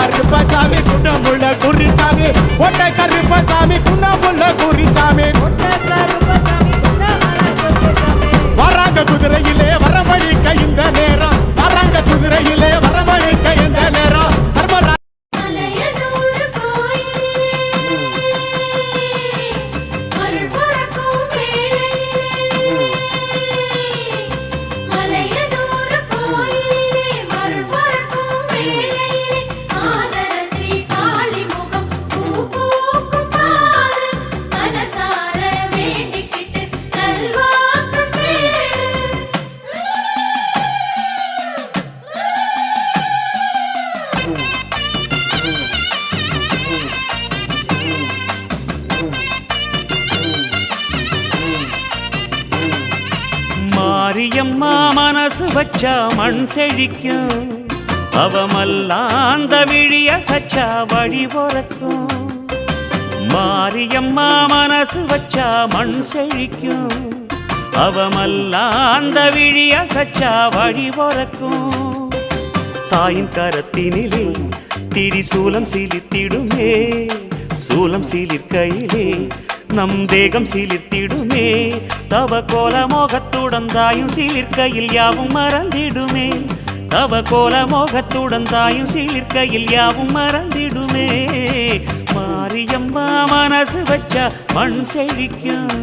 கருப்பசாமி குண்டமுள்ள குறிச்சாமி ஒட்ட கருப்பசாமி குண்டமுள்ள குறிச்சாமி வராங்க குதிரையிலே வரவழிக்க இந்த நேரம் வராங்க குதிரையிலே வரவழிக்க இந்த நேரம் மாரியம்மா மனசு வச்சா மண் செழிக்கும் அவமல்லாந்த விழிய சச்சா வழி பொறக்கும் மாரியம்மா மனசு வச்சா மண் செழிக்கும் அவமல்லாந்த விழிய சச்சா வழி பொறக்கும் தாயின் கரத்தினிலே திரிசூலம் சிலித்திடுமே சூலம் சிலிர்க்கையிலே நம் தேகம் சிலிர்த்திடுமே தவ கோல மோகத்துடன் தாயும் சிலிர்க்கையில் யாவும் மறந்திடுமே தவ கோல மோகத்துடன் தாயும் சிலிர்க்கையில் யாவும் மறந்திடுமே மாரியம்மா மனசு வச்சா மண் செழிக்கும்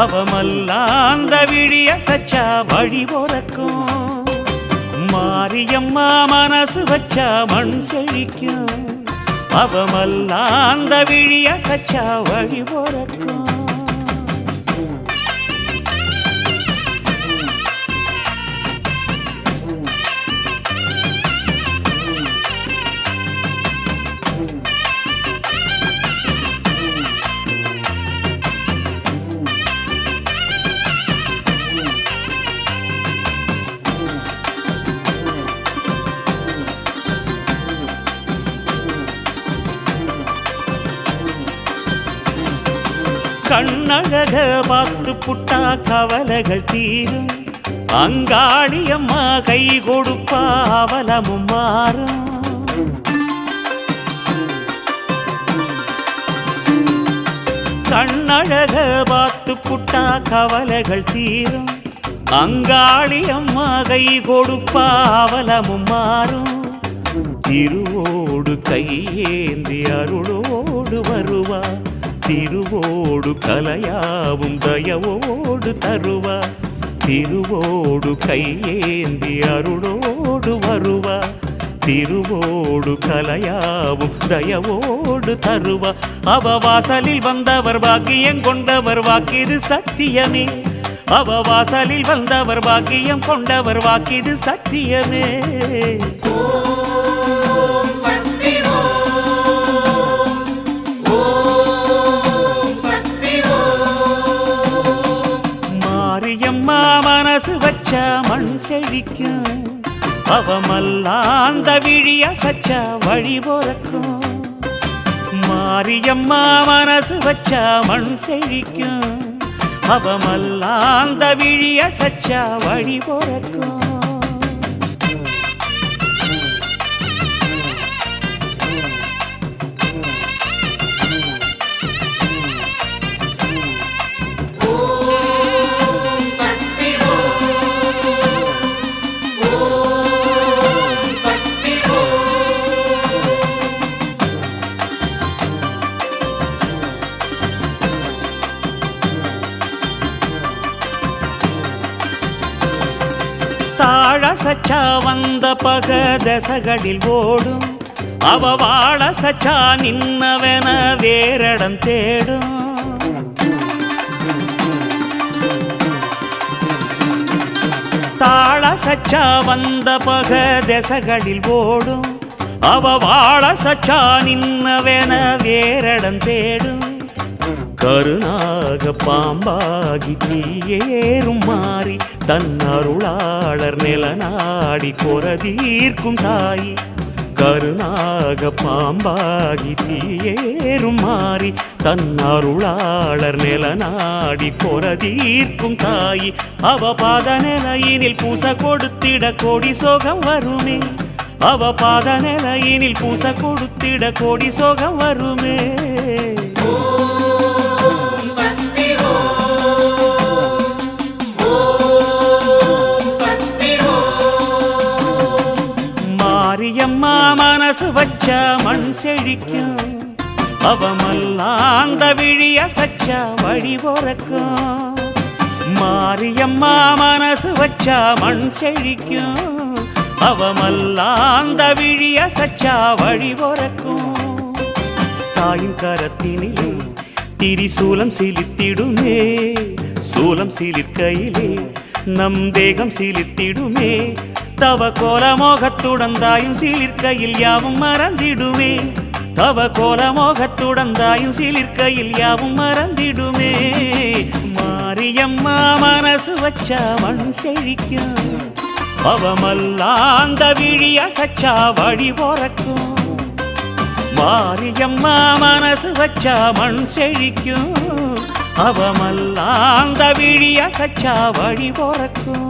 அவமல்லாந்த விழிய சச்சா வழி பொறக்கும் மாரியம்மா மனசு வச்சா மண் செழிக்கும் அவமல்லாந்த விழிய சச்சா வழி பொறக்கும் கண்ணழக பார்த்து புட்டா கவலைகள் தீரும் அங்காளியம்மா கை கொடுப்பா அவலமும் மாறும் கண்ணழக பார்த்து புட்டா கவலைகள் தீரும் அங்காளியம்மா கை கொடுப்பா அவலமும் மாறும் திருவோடு கையேந்தி அருளோடு வருவா திருவோடு கலையாவும் தயவோடு தருவா திருவோடு கையேந்தி அருளோடு வருவா திருவோடு கலையாவும் தயவோடு தருவா அவ வாசலில் வந்தவர் பாக்கியம் கொண்டவர் வாக்கிது சத்தியமே அவ வாசலில் வந்தவர் பாக்கியம் கொண்டவர் வாக்கிது சத்தியமே மாரியம்மா மனசு வச்சா மண் செழிக்கும் அவமல்லாந்த விழிய சச்சா வழி பொறக்கும் மாரியம்மா மனசு வச்சா மண் செழிக்கும் அவமல்லாந்த விழிய சச்சா வழி பொறக்கும் சச்சா வந்த பக தசகளில் ஓடும் அவ வாழ சச்சா நின்னவன வேறடம் தேடும் தாழ சச்சா வந்த பக தசகளில் ஓடும் அவ வாழ சச்சா நின்னவன வேறடம் தேடும் கருணாக பாம்பாகி தீயேறும் மாறி தன் அருளாளர் நிலநாடி கொரதீர்க்கும் தாயி கருணாக பாம்பாகி தீயேறும் மாறி தன் அருளாளர் நிலநாடி கொரதீர்க்கும் தாயி அவ பாத நிலையினில் பூச கொடுத்திட கோடி சோகம் வருமே அவ பாத நிலையினில் பூச கொடுத்திட கோடி சோகம் வருமே. மாரியம்மா மனசு வச்சா மண் செழிக்கும், அவ மல்லாந்த விழிய சச்சா வழி பொறக்கும். மாரியம்மா மனசு வச்சா மண் செழிக்கும், அவ மல்லாந்த விழிய சச்சா வழி பொறக்கும். தாயின் கரத்தினிலே திரிசூலம் சிலித்திடுமே, சூலம் சிலிர்க்கையிலே நம் தேகம் சிலித்திடுமே. தவ கோலமோகத்துடன் தாயும் சிலிர்க்கையில் யாவும் மறந்திடுமே, தவ கோலமோகத்துடன் தாயும் சிலிர்க்கையில் யாவும் மறந்திடுமே. மாரியம்மா மனசு வச்சா மண் செழிக்கும், அவ மல்லாந்த விழிய சச்சா வழி பொறக்கும். மாரியம்மா மனசு வச்சா மண் செழிக்கும், அவ மல்லாந்த விழிய சச்சா வழி பொறக்கும்.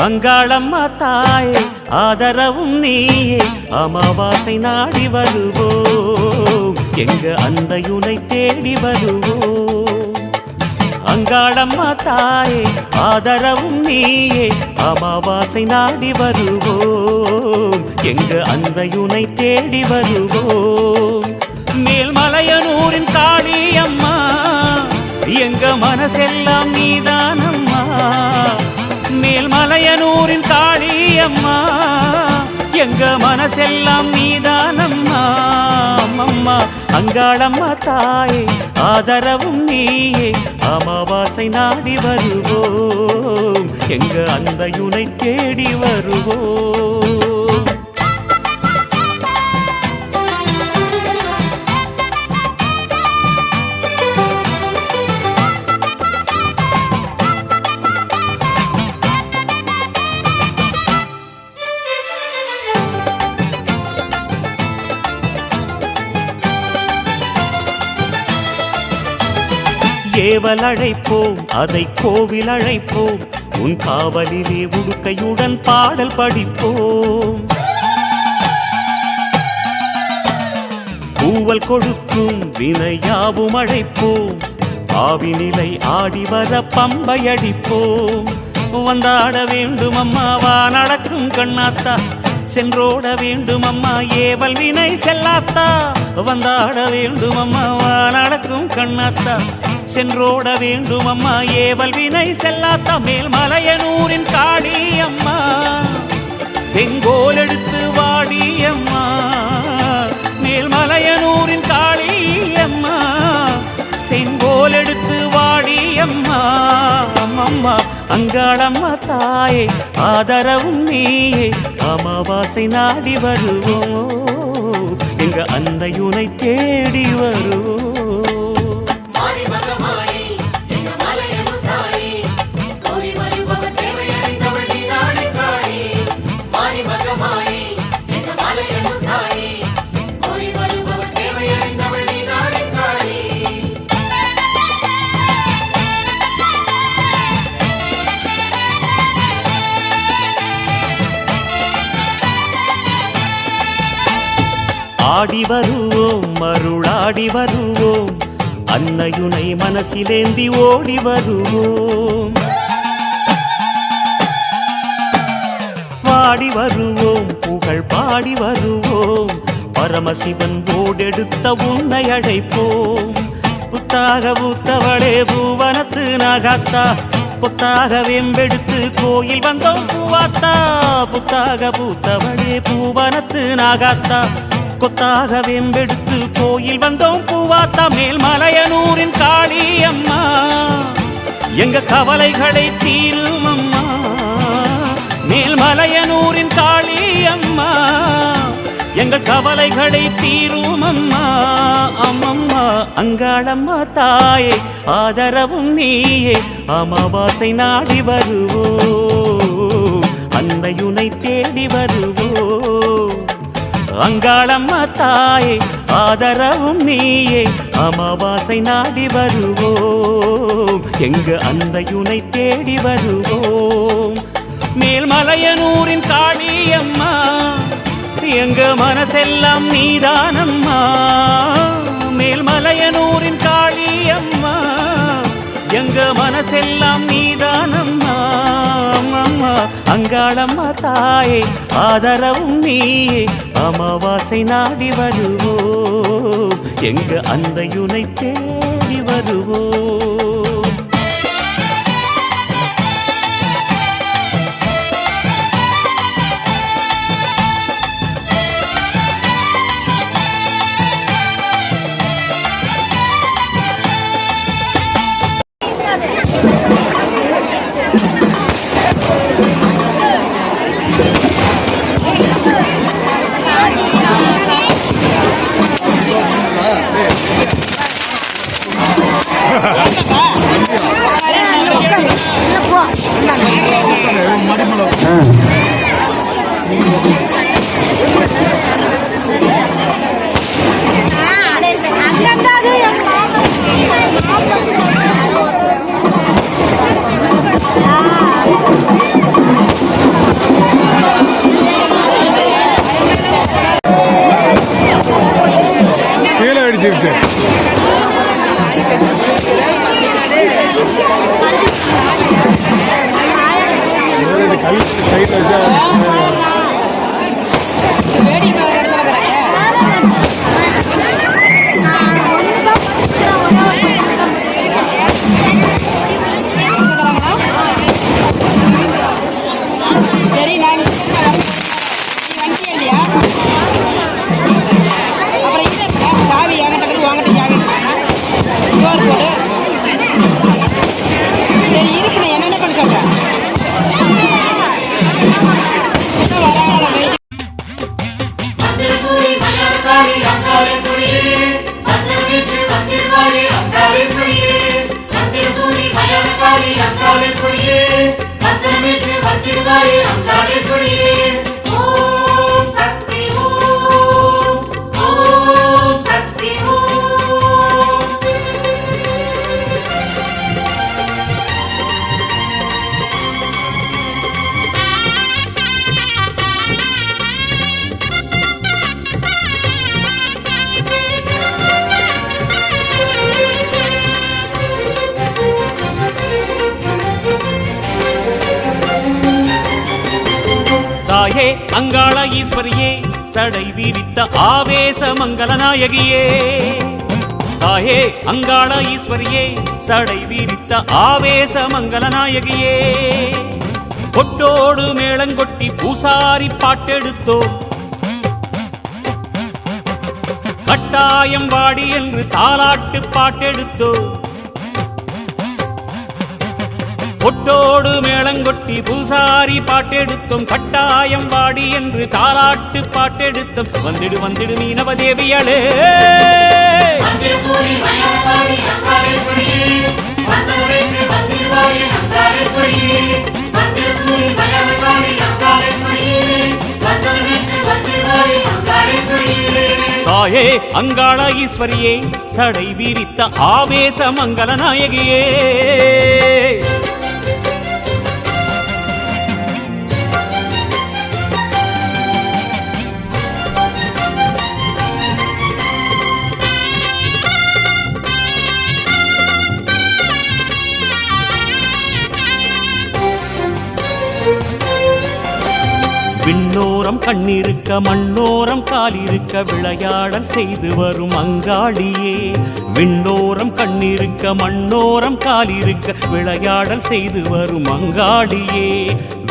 அங்காளம்மா தாயே ஆதரவும் நீயே, அமாவாசை நாடி வருவோம், எங்க அன்னையுனை தேடி வருவோம். அங்காளம்மா தாயே ஆதரவும் நீயே, அமாவாசை நாடி வருவோம், எங்க அன்னையுனை தேடி வருவோம். மேல்மலையனூரின் காளியம்மா எங்க மனசெல்லாம் நீதானம்மா. மேல்மலையனூரின் காளியம்மா எங்க மனசெல்லாம் நீதானம்மா. அம்மம்மா அங்காளம்மா தாயே ஆதரவும் நீயே, அமாவாசை நாடி வருவோம், எங்க அன்னையுனை தேடி வருவோம். ஏவல் அழைப்போம், அதை கோவில் அழைப்போம், உன் காவலிலே உடுக்கையுடன் பாடல் படிப்போம். பூவல் கொடுக்கும் வினையாவும் அழைப்போம், ஆவினிலை ஆடி வர பம்பை அடிப்போம். வந்தாட வேண்டும் அம்மா வா நடக்கும் கண்ணாத்தா, சென்றோட வேண்டும் அம்மா ஏவல் வினை செல்லாத்தா. வந்தாட வேண்டும் அம்மா வா நடக்கும் கண்ணாத்தா, சென்றோட வேண்டும் அம்மா ஏவல் வினை செல்லாத்தா. மேல்மலையனூரின் காளியம்மா செங்கோல் எடுத்து வாடியம்மா. மேல்மலையனூரின் காளியம்மா செங்கோல் எடுத்து வாடியம்மா. அம்மம்மா அங்காளம்மா தாயே ஆதரவும் நீயே, அமாவாசை நாடி வருவோம், எங்க அன்னையுனை தேடி வருவோம். ஆடி வருவோம் மருளாடி வருவோம், அன்னையுனை மனசிலேந்தி ஓடி வருவோம். பாடி வருவோம் புகழ் பாடி வருவோம், பரமசிவன் ஓடெடுத்த உன்னை அழைப்போம். புத்தாக பூத்தவளே பூவனத்து நாகாத்தா, கொத்தாக வெம்பெடுத்து கோயில் வந்தோம் பூவாத்தா. புத்தாக பூத்தவளே பூவனத்து நாகாத்தா, கொத்தாக வெம்பெடுத்து கோயில் வந்தோம் பூவாத்தா மேல்மலையனூரின் காளி அம்மா எங்க கவலைகளை தீரும் அம்மா மேல்மலையனூரின் காளி அம்மா எங்கள் கவலைகளை தீரும் அம்மா அம்மம்மா அங்காளம்மா தாயே ஆதரவும் நீயே அமாவாசை நாடி வருவோ அன்னையுனை தேடி வருவோ அங்காளம்மா தாயே ஆதரவும் நீயே அமாவாசை நாடி வருவோம் எங்க அன்னையுனை தேடி வருவோம் மேல்மலையனூரின் காளி அம்மா எங்க மனசெல்லாம் நீதானம்மா மேல்மலையனூரின் காளி அம்மா எங்க மனசெல்லாம் நீதானம்மா அம்மா அங்காளம்மா தாயே ஆதரவும் நீயே அமாவாசை நாடி வருவோம் எங்க அன்னையுனை தேடி வருவோம் அங்காள ஈஸ்வரியே சடை விரித்த ஆவேச மங்கள நாயகியே தாயே அங்காள ஈஸ்வரியே சடை விரித்த ஆவேச மங்கள நாயகியே கொட்டோடு மேளங்கொட்டி பூசாரி பாட்டெடுத்தோ கட்டாயம் வாடி என்று தாலாட்டு பாட்டெடுத்தோ கொட்டோடு மேளங்கொட்டி பூசாரி பாட்டெடுத்தோம் கட்டாயம் வாடி என்று தாலாட்டு பாட்டெடுத்தோம் வந்திடு வந்திடு மீனவ தேவியளே தாயே அங்காள ஈஸ்வரியே சடை விரித்த ஆவேச மங்கள நாயகியே விண்ணோரம் கண்ணிருக்க மண்ணோரம் காலிருக்க விளையாடல் செய்து வரும் அங்காளியே விண்ணோரம் கண்ணிருக்க மண்ணோரம் காலிருக்க விளையாடல் செய்து வரும் அங்காளியே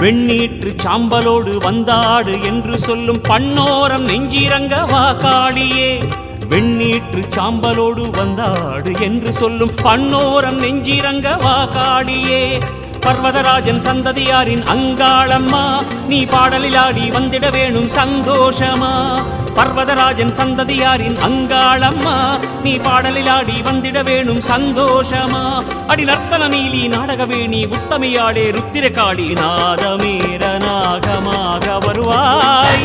வெண்ணீற்று சாம்பலோடு வந்தாடு என்று சொல்லும் பண்ணோரம் நெஞ்சிரங்க வாக்காளியே. வெண்ணீற்று சாம்பலோடு வந்தாடு என்று சொல்லும் பண்ணோரம் நெஞ்சிரங்க வாக்காளியே. பர்வதராஜன் சந்ததியாரின் அங்காளம்மா, நீ பாடலில் ஆடி வந்திட வேணும் சந்தோஷமா. பர்வதராஜன் சந்ததியாரின் அங்காளம்மா, நீ பாடலில் ஆடி வந்திட வேணும் சந்தோஷமா. அடி நர்த்தன நீலி நாடகவேணி உத்தமையாடே ருத்திரகாளி நாதமேர நாகமாக வருவாய்.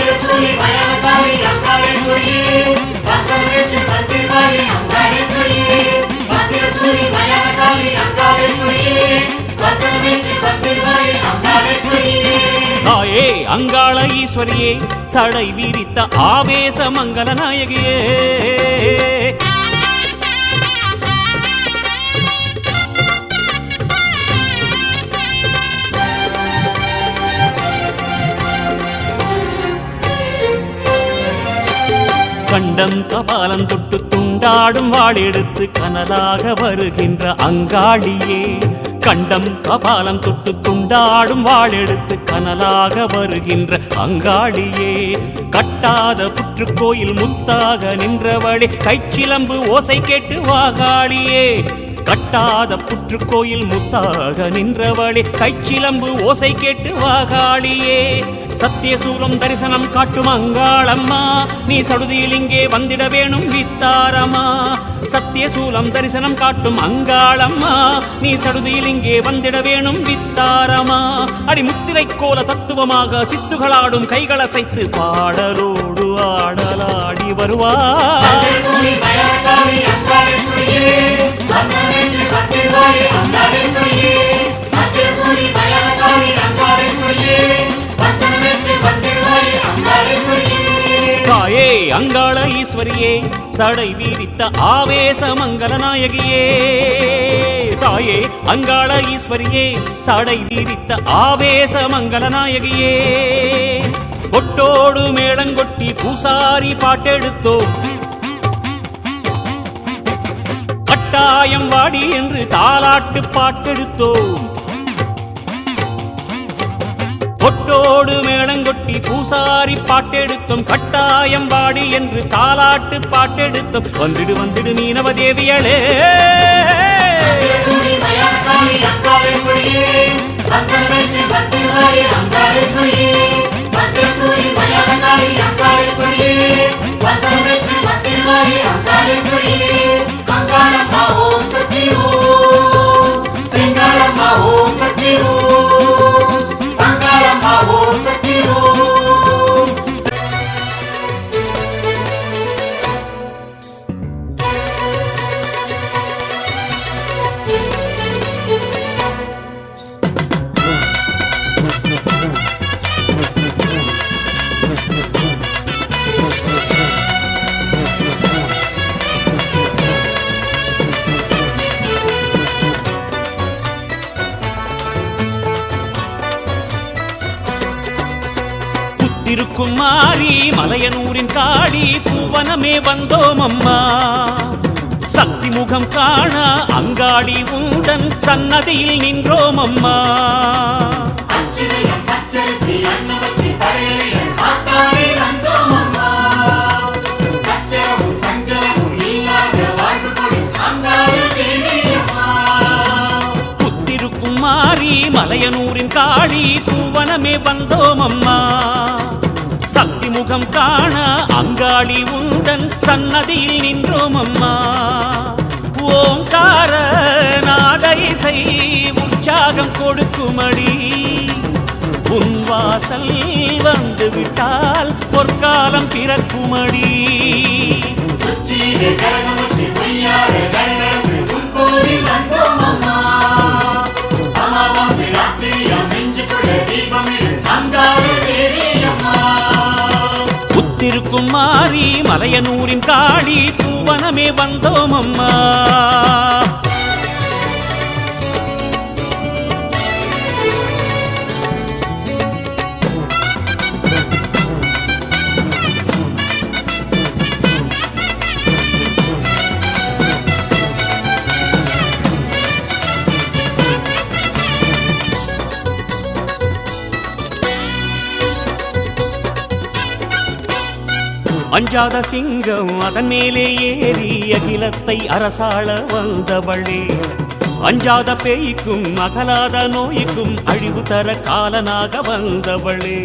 தாயே அங்காள ஈஸ்வரியே, சடை விரித்த ஆவேச மங்கள நாயகியே. கண்டம் கபாலம் தொட்டு துண்டாடும் வாளெடுத்து கனலாக வருகின்ற அங்காளியே. கண்டம் கபாலம் தொட்டு துண்டாடும் வாளெடுத்து கனலாக வருகின்ற அங்காளியே. கட்டாத புற்றுக்கோயில் முத்தாக நின்றவளே, கைச்சிலம்பு ஓசை கேட்டு வாகாளியே. கட்டாத புற்றுக்கோயில் முத்தாக நின்றவளே, கைச்சிலம்பு ஓசை கேட்டு வாகாளியே. சத்தியசூலம் தரிசனம் காட்டும் அங்காளம்மா, நீ சடுதியில் இங்கே வந்திட வேணும் வித்தாரமா. சத்தியசூலம் தரிசனம் காட்டும் அங்காளம்மா, நீ சடுதியில் இங்கே வந்திட வேணும் வித்தாரமா. அடிமுத்திரை கோல தத்துவமாக சித்துகளாடும் கைகளசைத்து பாடலோடு ஆடலாடி வருவாய். தாயே அங்காள ஈஸ்வரியே, சடை வீரித்த ஆவேச மங்கள நாயகியே. தாயே அங்காள ஈஸ்வரியே, சடை வீரித்த ஆவேச மங்கள நாயகியே. கொட்டோடு மேளங்கொட்டி பூசாரி பாட்டெடுத்தோ, கட்டாயம் வாடி என்று தாலாட்டு பாட்டெடுத்தோம். கொட்டோடு மேளங்கொட்டி பூசாரி பாட்டெடுத்தோம், கட்டாயம் வாடி என்று தாலாட்டு பாட்டெடுத்தோம். வந்திடு வந்திடு மீனவ தேவியளே. இருக்கும் மாறி மலையனூரின் காளி பூவனமே வந்தோம் அம்மா. சக்தி முகம் காண அங்காளி உடன் சன்னதியில் நின்றோம் அம்மா. புத்திருக்கும் மாறி மலையனூரின் காளி பூவனமே வந்தோம் அம்மா. சக்தி முகம் காண அங்காளி உடன் சன்னதியில் நின்றோம் அம்மா. ஓங்கார நாத இசை உற்சாகம் கொடுக்குமடி, உன் வாசல் வந்து விட்டால் பொற்காலம் பிறக்குமடி. புத்திருக்கும் மாறி மலையனூரின் காளி பூவனமே வந்தோம் அம்மா. அஞ்சாத சிங்கம் அதன் மேலே ஏறி அகிலத்தை அரசாள வந்தவளே, அஞ்சாத பேய்க்கும் அகலாத நோய்க்கும் அழிவு தர காலனாக வந்தவளே.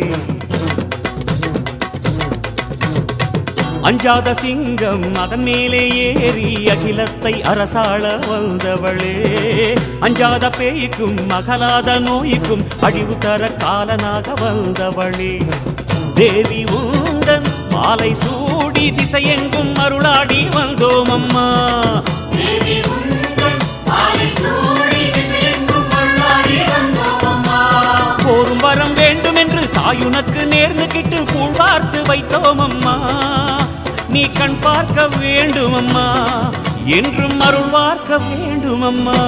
அஞ்சாத சிங்கம் அதன் மேலே ஏறி அகிலத்தை அரசாள வந்தவளே, அஞ்சாத பேய்க்கும் அகலாத நோய்க்கும் அழிவு தர காலனாக வந்தவளே. தேவி உந்தன் மாலை சூடி திசையெங்கும் அருளாடி வந்தோம் அம்மா. போரும் வரம் வேண்டும் என்று தாயுனக்கு நேர்ந்து கிட்டு கூழ் பார்த்து வைத்தோம் அம்மா. நீ கண் பார்க்க வேண்டும் அம்மா, என்றும் அருள் பார்க்க வேண்டும் அம்மா.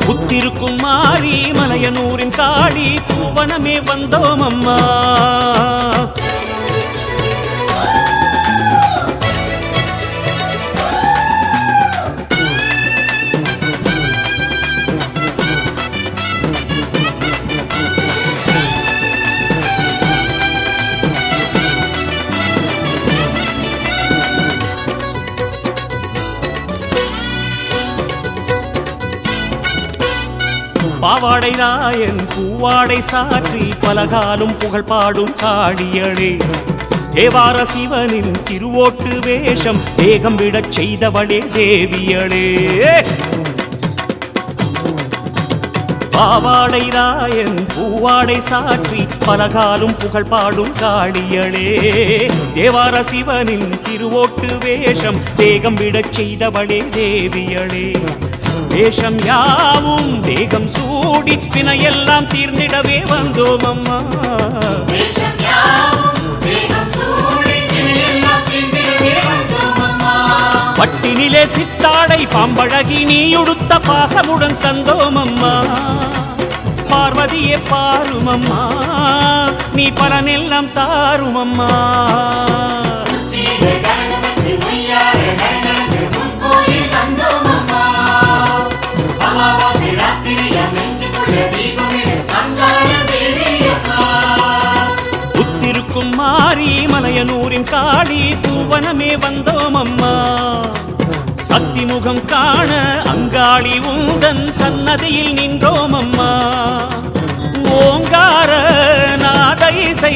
புத்திருக்கும் மாறி மலையனூரின் காளி பூவனமே வந்தோம் அம்மா. பாவாடை ராயன் பூவாடை சாற்றி பலகாலும் புகழ் பாடும் காளியளே, தேவார சிவனின் திருவோட்டு வேஷம் வேகம் விடச் செய்தவளே தேவியளே. பாவாடை ராயன் பூவாடை சாற்றி பலகாலும் புகழ் பாடும் காளியளே, தேவார சிவனின் திருவோட்டு வேஷம் வேகம் விடச் செய்தவளே தேவியளே. வேஷம் யாவும் தேகம் சூடி வினையெல்லாம் தீர்ந்திடவே வந்தோம் அம்மா. பட்டினிலே சித்தாடை பாம்பழகி நீ உடுத்த பாசமுடன் தந்தோம் அம்மா. பார்வதியே பாரும் அம்மா, நீ பலனெல்லாம் தாரும் அம்மா. புத்திருக்கும் மாறி மலையனூரின் காளி பூவனமே வந்தோம் அம்மா. சக்தி முகம் காண அங்காளி உந்தன் சன்னதியில் நின்றோம் அம்மா. ஓங்கார நாத இசை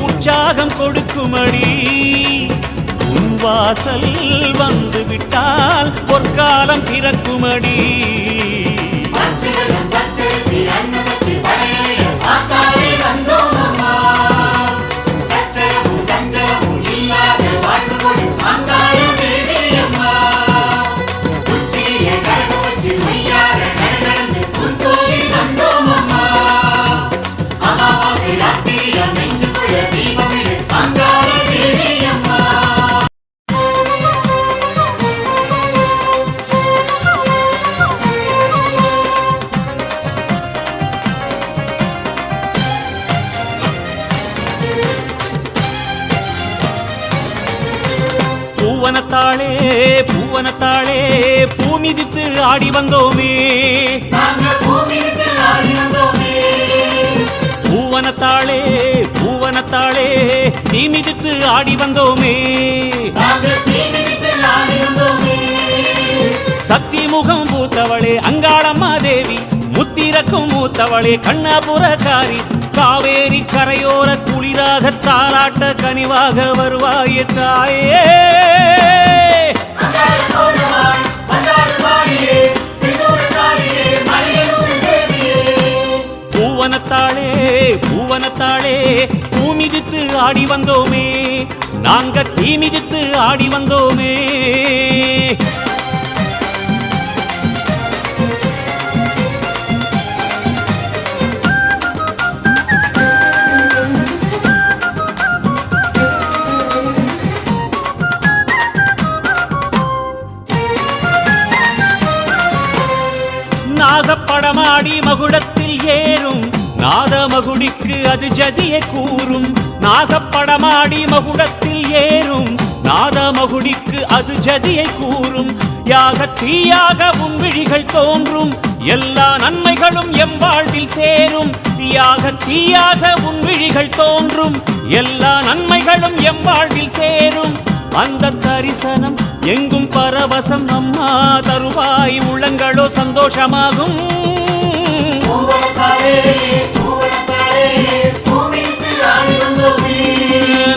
உற்சாகம் கொடுக்குமடி, உன் வாசல் வந்து விட்டால் பொற்காலம் பிறக்குமடி. பூவனத்தாளே பூவனத்தாளே பூமிதித்து ஆடி வந்தோமே. பூவனத்தாளே பூவனத்தாளே நீ மிதித்து ஆடி வந்தோமே. சக்தி முகம் பூத்தவளே அங்காளம்மா தேவி, முத்திரக்கும் மூத்தவளே கண்ணபுரக்காரி, காவேரி கரையோர குளிராக தாலாட்ட கனிவாக வருவாயே தாயே. பூவனத்தாளே பூவனத்தாளே பூமிதித்து ஆடி வந்தோமே, நாங்க தீமிதித்து ஆடி வந்தோமே. நாகப்படமாடி மகுடத்தில் ஏறும் நாதமகுடிக்கு அது ஜதியை கூறும். நாகப்படமாடி மகுடத்தில் ஏறும் நாதம மகுடிக்கு அது ஜதியை கூறும். யாக தீயாக உன் விழிகள் தோன்றும், எல்லா நன்மைகளும் எம் வாழ்வில் சேரும். யாக தீயாக உன் விழிகள் தோன்றும், எல்லா நன்மைகளும் எம் வாழ்வில் சேரும். அந்த தரிசனம் எங்கும் பரவசம், அம்மா தருவாய் உள்ளங்களோ சந்தோஷமாகும்.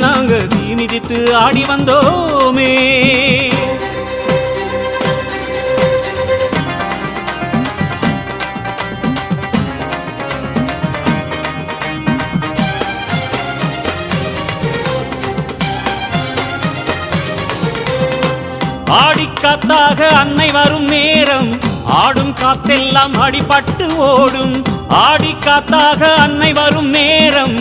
நாங்க தீ மிதித்து ஆடி வந்தோமே. ஆடிக்காத்தாக அன்னை வரும் நேரம், ஆடும் காத்தெல்லாம் அடிபட்டு ஓடும். ஆடிக்காத்தாக அன்னை வரும் நேரம்,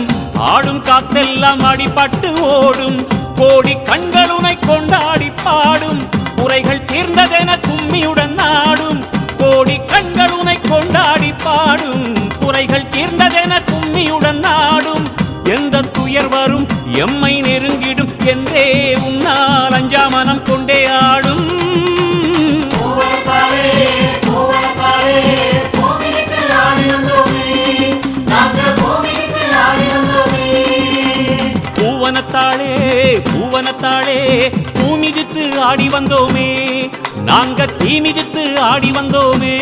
ஆடும் காத்தெல்லாம் அடிபட்டு ஓடும். கோடி கண்களுனை கொண்டாடி பாடும், குறைகள் தீர்ந்ததென கும்மியுடன் நாடும். கோடி கண்களுனை கொண்டாடி பாடும், குறைகள் தீர்ந்ததென கும்மியுடன் நாடும். எந்த துயர் வரும் எம்மை நெருங்கிடும் என்றே உன்னால் அஞ்சாமனம் கொண்டே ஆடும். பூவனத்தாளே பூவனத்தாளே பூமிதித்து ஆடி வந்தோமே, நாங்க தீ மிதித்து ஆடி வந்தோமே.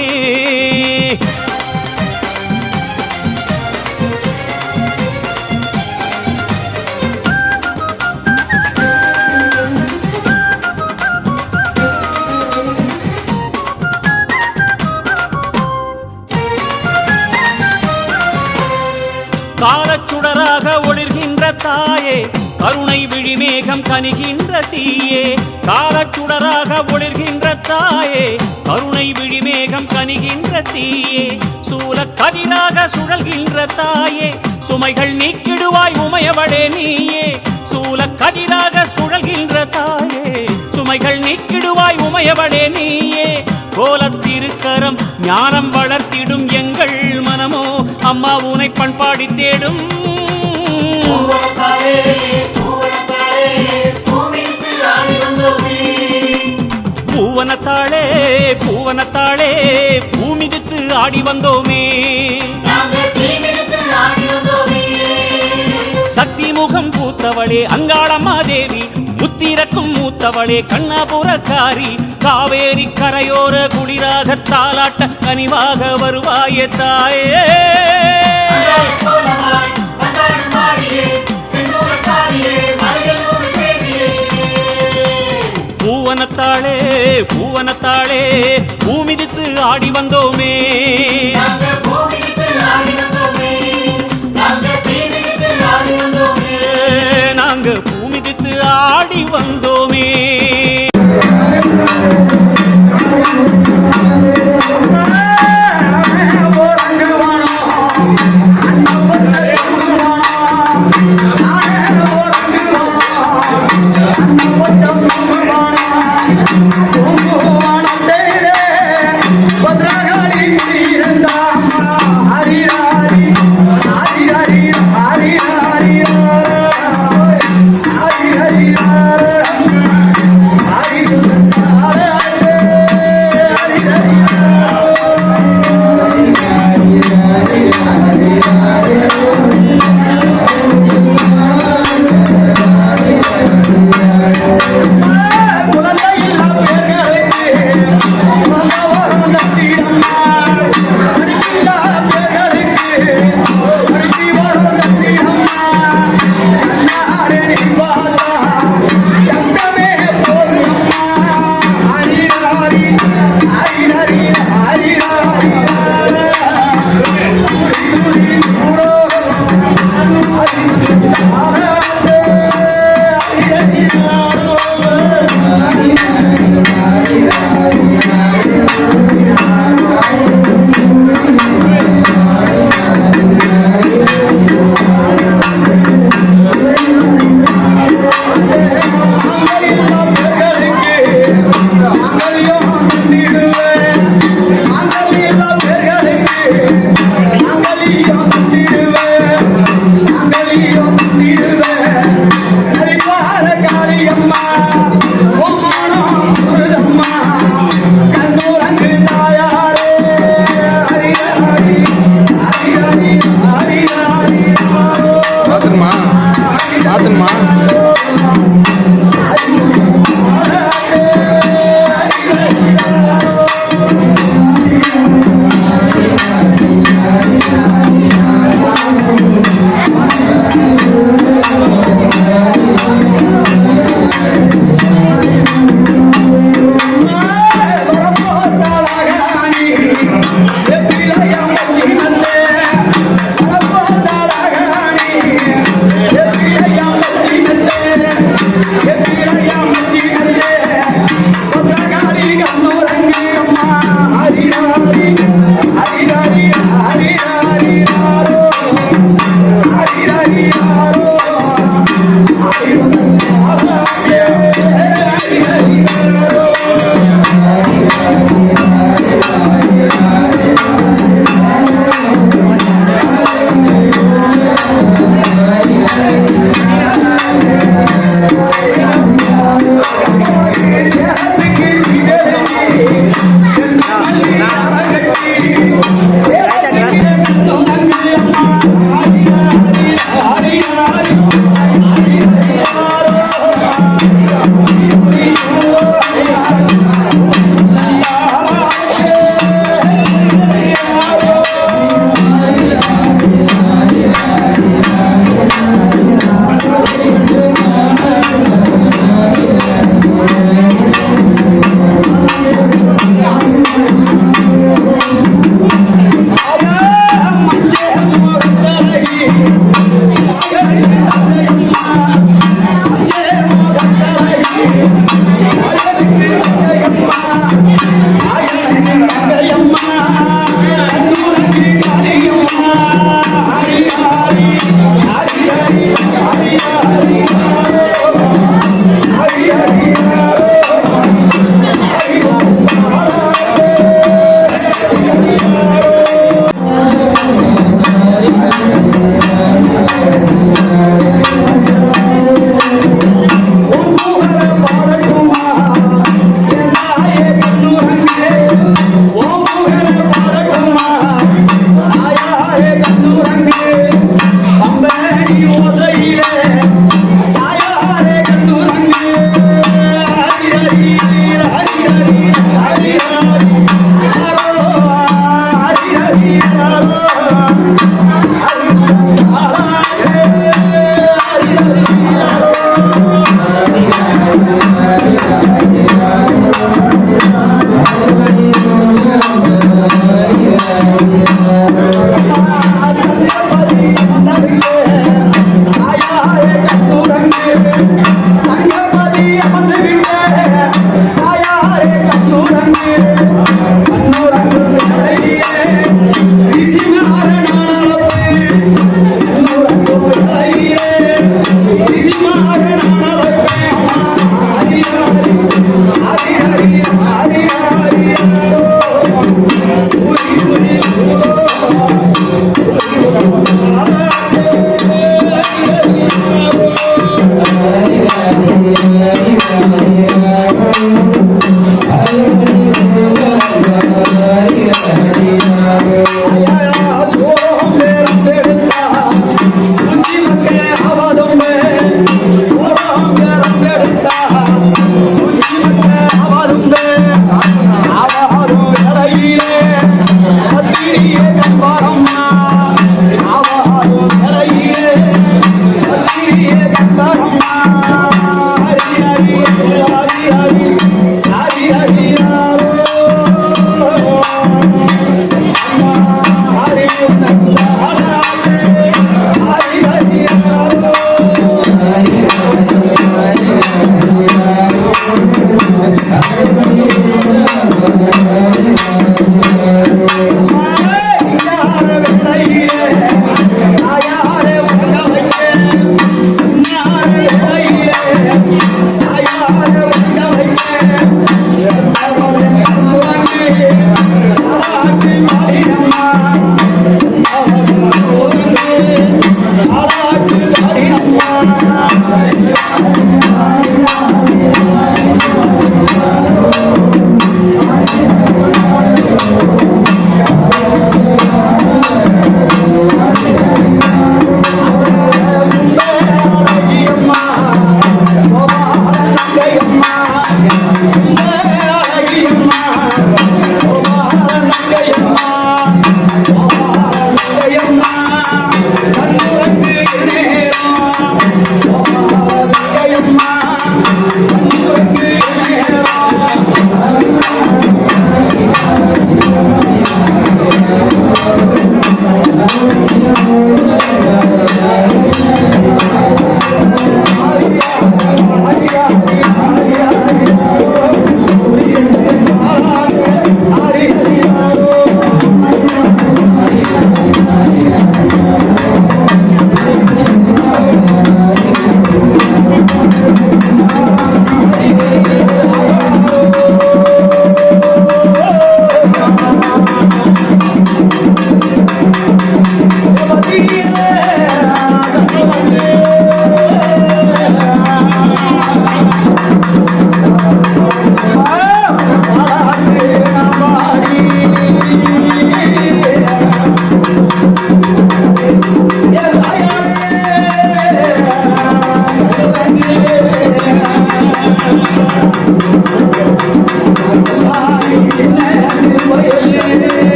காலச்சுடராக ஒளிர்கின்ற தாயே, கருணை விழிமேகம் கனிகின்ற தீயே. காலச்சுடராக ஒளிர்கின்ற தாயே, கருணை விழிமேகம் கனிகின்ற தீயே. சூல கதிராக சுழல்கின்ற தாயே, சுமைகள் நீக்கிடுவாய் உமையவளே நீயே. சூல கதிராக சுழல்கின்ற தாயே, சுமைகள் நீக்கிடுவாய் உமையவளே நீயே. கோலத்திருக்கரம் ஞானம் வளர்த்திடும் எங்கள் மனமோ, அம்மா உனை பண்பாடி தேடும். பூவனத்தாளே பூவனத்தாளே பூமிதித்து ஆடி வந்தோமே. சக்தி முகம் பூத்தவளே அங்காளம்மா தேவி, முத்திரக்கும் மூத்தவளே கண்ணபுரக்காரி. காவேரி கரையோர குளிராக தாலாட்ட கனிவாக வருவாயே தாயே. பூவனத்தாளே பூவனத்தாளே பூமிதித்து ஆடி வந்தோமே. நாங்க பூமிதித்து ஆடி வந்தோமே. Hari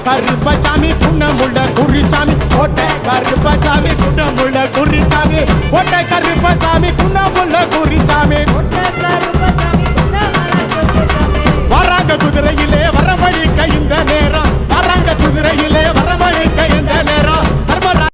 கருப்பசாமி புன்னமுள்ள குறிச்சாமி கோட்டை கருப்பசாமி புன்னமுள்ள குறிச்சாமி கோட்டை கருப்பசாமி புன்னமுள்ள குறிச்சாமி கோட்டை